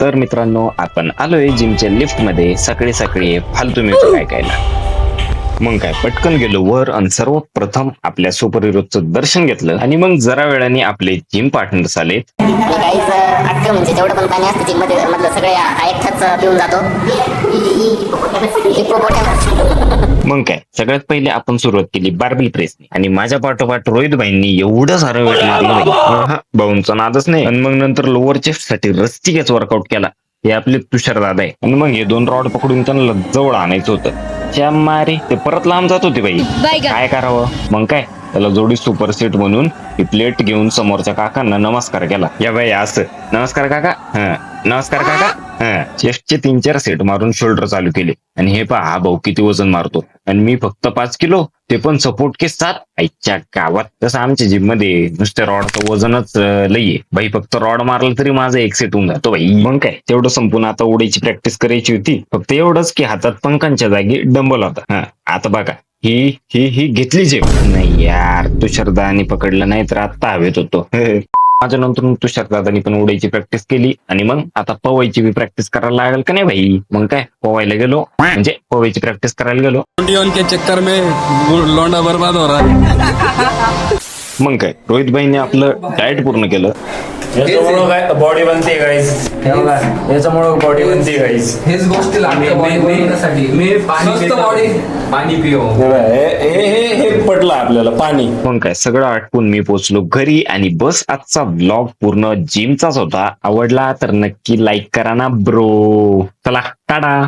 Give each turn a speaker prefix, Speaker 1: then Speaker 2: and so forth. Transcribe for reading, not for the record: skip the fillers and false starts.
Speaker 1: तर मित्रांनो, आपण आलोय जिमच्या लिफ्ट मध्ये सकाळी सकाळी फालतू म्युझिक ऐकायला. मग काय पटकन गेलो वर आणि सर्वप्रथम आपल्या सुपर हिरोचं दर्शन घेतलं आणि मग जरा वेळाने आपले जिम पार्टनर्स आले.
Speaker 2: काहीच अख्खं म्हणजे जेवढं पण पाणी असतं जिम मध्ये मधलं सगळे एकटाच पिऊन जातो.
Speaker 1: मग काय सगळ्यात पहिले आपण सुरुवात केली बार्बी प्रेसने आणि माझ्या पाठोपाठ रोहित भाईंनी एवढं सारं वेट मारलं भाऊंचा नादच नाही. आणि मग नंतर लोअर चेस्ट साठी रस्टिकेच वर्कआउट केला. हे आपले तुषार दादा आहे. आणि मग हे 2 रॉड पकडून त्यांना जवळ आणायचं होतं. मारे ते परत लांब जात होते बाई. काय करावं मग काय त्याला जोडी सुपर सेट म्हणून ही प्लेट घेऊन समोरच्या काकांना नमस्कार केला. या बाई असं नमस्कार काका, नमस्कार काका. चेस्टचे 3-4 सेट मारून शोल्डर चालू केले. आणि हे पहा हा भाऊ किती वजन मारतो आणि मी फक्त 5 किलो, ते पण सपोर्ट के साथ. आईच्या गावात तसं आमच्या जिम मध्ये नुसत्या रॉडचं वजनच लई आहे बाई. फक्त रॉड मारलं तरी माझं एक सेट होऊन जातो बाई. मग काय तेवढं संपून आता उडायची प्रॅक्टिस करायची होती. फक्त एवढंच की हातात पंखांच्या जागी डंबल होता. आता बघा ही ही ही घेतली जेव. नाही यार तुषारदानी पकडलं नाही तर आता हवेत होतो. माझ्या नंतर तुषारदादानी पण उडायची प्रॅक्टिस केली आणि मग आता पवायची बी प्रॅक्टिस करायला लागेल का नाही भाई. मग काय पवायला गेलो म्हणजे पवायची प्रॅक्टिस करायला गेलो.
Speaker 3: के चक्कर में लौंडा बर्बाद हो रहा है.
Speaker 1: मग काय रोहित भाईने आपलं डाएट पूर्ण केलं.
Speaker 4: याच्यामुळं काय बॉडी बनते गाईज. याच्यामुळं बॉडी बनते गाईज.
Speaker 5: हेच गोष्टी लागते मी पाणी पिओ.
Speaker 4: हे पटलं आपल्याला पाणी.
Speaker 1: मग काय सगळं आटपून मी पोहोचलो घरी आणि बस आजचा व्लॉग पूर्ण जिमचाच होता. आवडला तर नक्की लाईक करा ना ब्रो. चला टाटा.